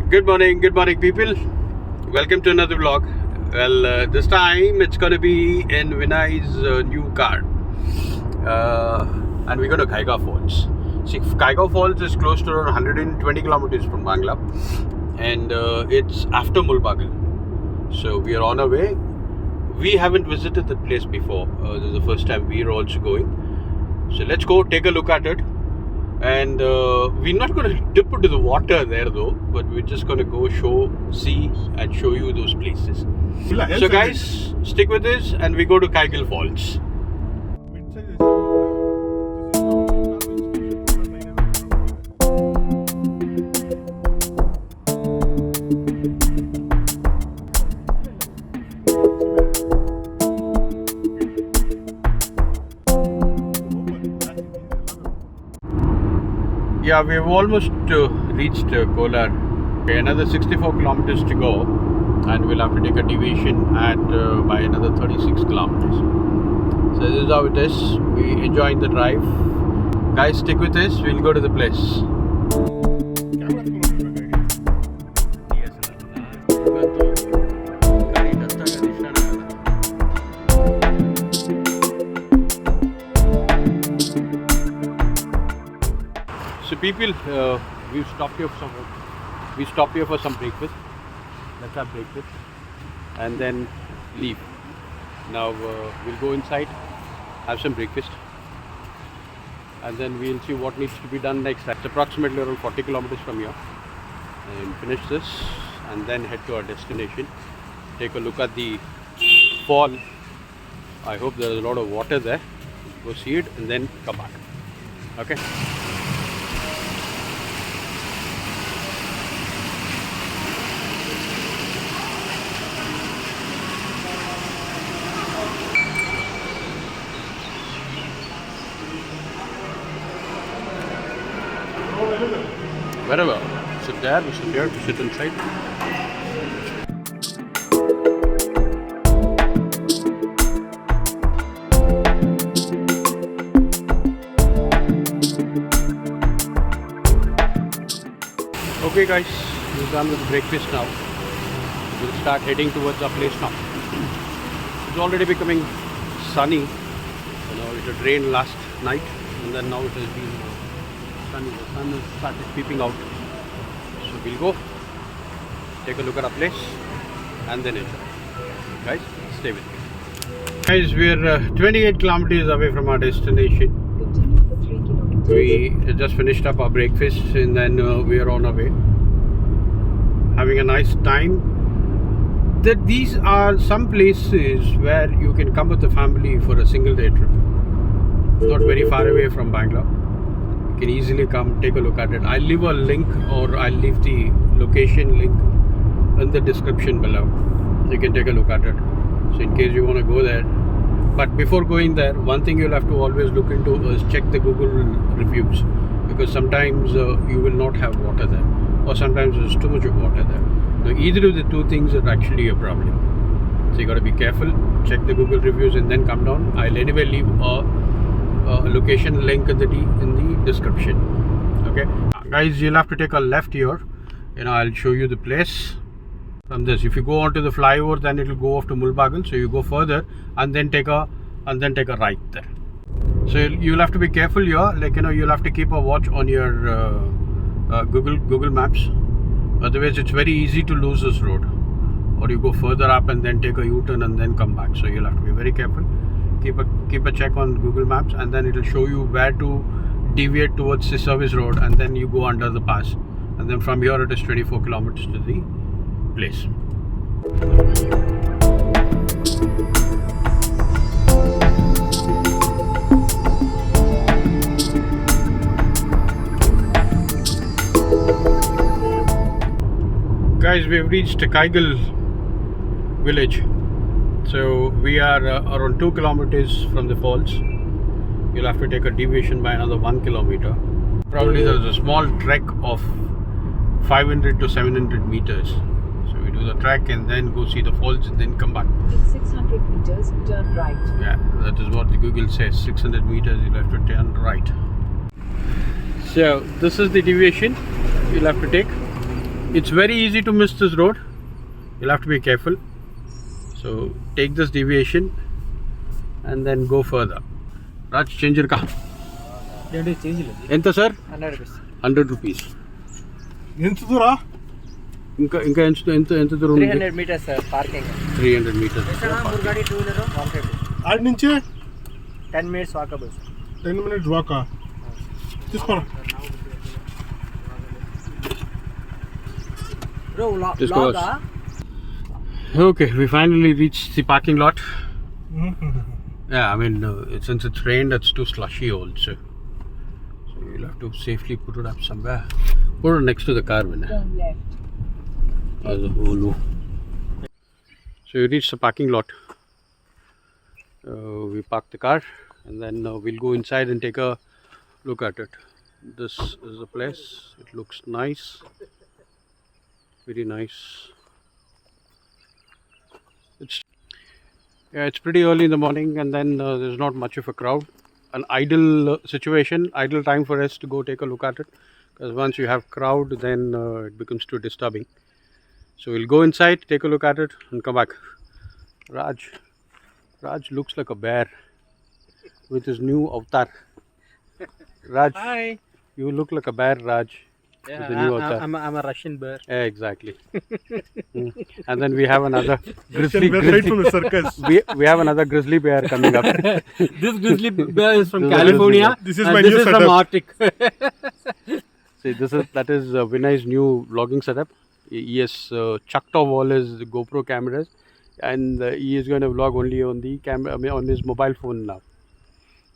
Good morning, people. Welcome to another vlog. Well, this time it's going to be in Vinay's new car, and we're going to Kaigal Falls. See, Kaigal Falls is close to around 120 kilometers from Bangalore, and it's after Mulbagal. So we are on our way. We haven't visited that place before. This is the first time we are also going. So let's go take a look at it. And we're not going to dip into the water there though, but we're just going to go see and show you those places. So guys, stick with this and we go to Kaigal Falls. Yeah, we've almost reached Kolar. Okay, another 64 kilometers to go, and we'll have to take a deviation at by another 36 kilometers. So this is how it is. We enjoying the drive. Guys, stick with us. We'll go to the place. So people, we stopped here for some breakfast. Let's have breakfast and then leave. Now we'll go inside, have some breakfast, and then we'll see what needs to be done next. It's approximately around 40 kilometers from here, and finish this and then head to our destination. Take a look at the fall. I hope there is a lot of water there. Go see it and then come back. Okay. Very well. Sit there, we sit here, we sit inside. Okay guys, we're done with breakfast now. We'll start heading towards our place now. It's already becoming sunny. You know, it had rained last night and then now it has been sunny. The sun has started peeping out. So we'll go take a look at our place and then enjoy. Guys, stay with me. Guys, we're 28 kilometers away from our destination. We just finished up our breakfast and then we are on our way. Having a nice time. These are some places where you can come with the family for a single day trip. Not very far away from Bangalore. You can easily come take a look at it. I'll leave a link or I'll leave the location link in the description below. You can take a look at it. So in case you want to go there. But before going there, one thing you'll have to always look into is check the Google reviews, because sometimes you will not have water there, or sometimes there's too much of water there. Now, either of the two things are actually a problem. So you got to be careful. Check the Google reviews and then come down. I'll anyway leave a location link in the description. Okay, guys, you'll have to take a left here. You know, I'll show you the place. From this, if you go onto the flyover, then it will go off to Mulbagal. So you go further and then take a right there. So you'll have to be careful here. Like, you know, you'll have to keep a watch on your Google Maps. Otherwise, it's very easy to lose this road. Or you go further up and then take a U-turn and then come back. So you'll have to be very careful. Keep a check on Google Maps, and then it will show you where to deviate towards the service road, and then you go under the pass. And then from here it is 24 kilometers to the place. Guys, we've reached Kaigal village. So we are around 2 kilometers from the falls. You'll have to take a deviation by another 1 kilometer. Probably there's a small trek of 500 to 700 meters. So we do the trek and then go see the falls and then come back. In 600 meters, turn right. Yeah, that is what the Google says. 600 meters, you'll have to turn right. So this is the deviation you'll have to take. It's very easy to miss this road. You'll have to be careful. So take this deviation and then go further. Raj, change your car. Enta sir? 100 rupees. 100 rupees. Entudura? Inka ఎంత దూరం ఉంది? 300 meters parking. 300 meters. Murgadi 2-wheeler 150. ఆడి నుంచి 10 minutes walkable, sir. 10 minutes walk. తీసుకోరా. Bro, Just log. Okay, we finally reached the parking lot. Yeah, I mean, since it's rained, it's too slushy also. So you'll have to safely put it up somewhere. Put it next to the car. Turn left. So you reach the parking lot. We park the car and then we'll go inside and take a look at it. This is the place. It looks nice. Very nice. It's pretty early in the morning and then there's not much of a crowd. An idle situation, idle time for us to go take a look at it. Because once you have crowd, then it becomes too disturbing. So we'll go inside, take a look at it and come back. Raj looks like a bear with his new avatar. Raj, Hi. you look like a bear, Raj. Yeah, with the new avatar. I'm a Russian bear. Yeah, exactly. And then we have another Right grizzly. from the circus. We have another grizzly bear coming up. This grizzly bear is from This is a California. This is and my this new is from setup. Arctic. See, that is Vinay's new vlogging setup. He has chucked off all his GoPro cameras, and he is going to vlog only on the camera, on his mobile phone now.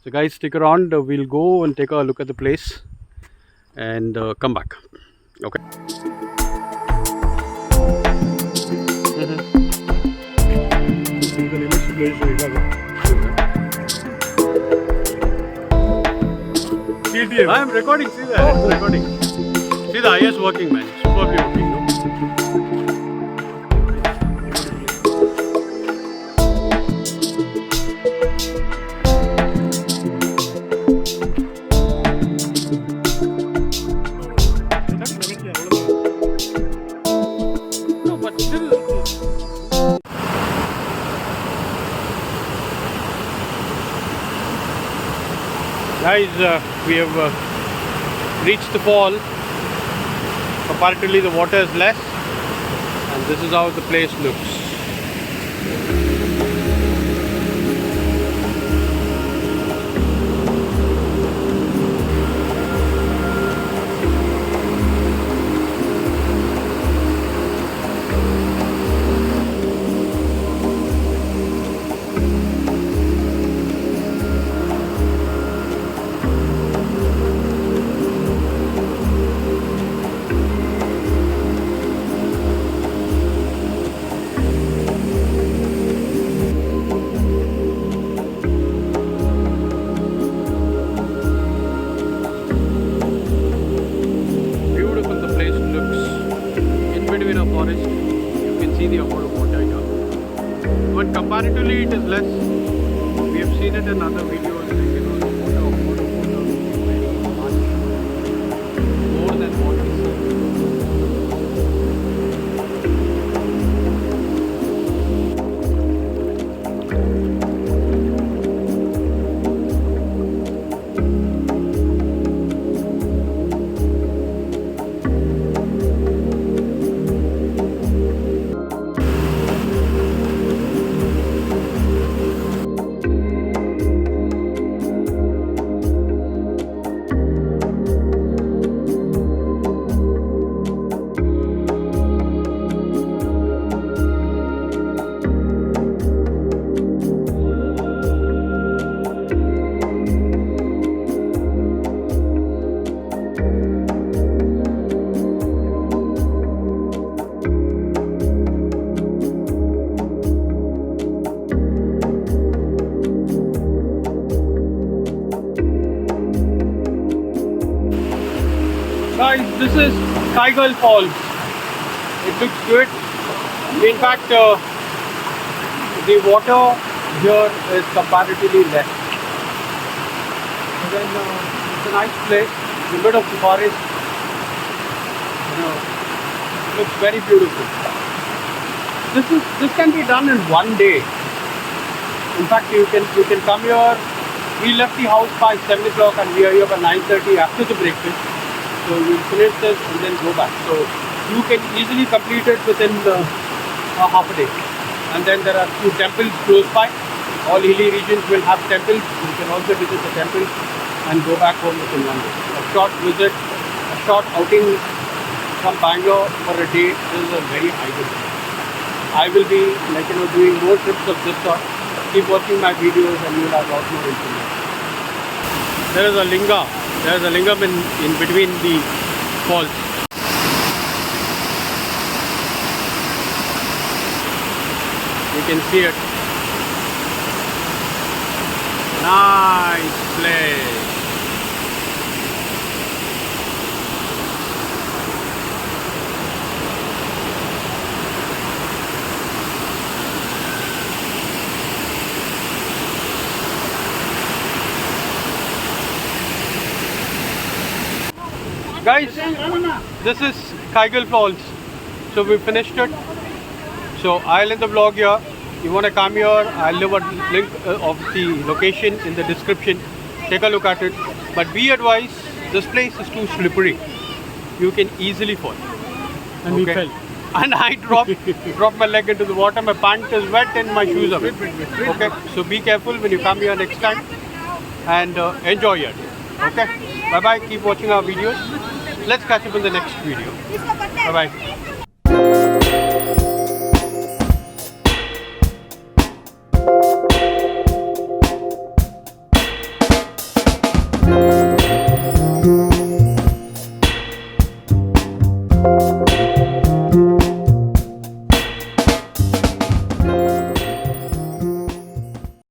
So, guys, stick around. We'll go and take a look at the place and come back. Okay. KTM. I am recording. See that? It's recording. See the IS working, man. Superbly working. No? No, but still. Guys, we have reached the fall. Comparatively, the water is less, and this is how the place looks. Beautiful the place looks. In between a forest, you can see the amount of water here. But comparatively, it is less. We have seen it in other videos. The amount of water is very much more than what we see. Guys, this is Kaigal Falls. It looks good. In fact, the water here is comparatively less. And then it's a nice place, in the middle of the forest. You know, Looks very beautiful. This can be done in one day. In fact, you can come here. We left the house by 7 o'clock and we are here by 9:30 after the breakfast. So we'll finish this and then go back. So you can easily complete it within half a day. And then there are few temples close by. All hilly regions will have temples. You can also visit the temples and go back home within one day. A short visit, a short outing from Bangalore for a day is a very ideal. I will be doing more trips of this sort. Keep watching my videos and you will have a lot more information. There is a linga. There is a lingam in between the falls. You can see it. Nice place. Guys, this is Kaigal Falls. So we finished it. So I'll end the vlog here. You want to come here, I'll leave a link of the location in the description. Take a look at it. But be advised, this place is too slippery. You can easily fall. And we fell. And I dropped my leg into the water. My pant is wet and my shoes are wet. Okay, so be careful when you come here next time. And enjoy it. Okay, bye bye. Keep watching our videos. Let's catch up in the next video. Bye bye.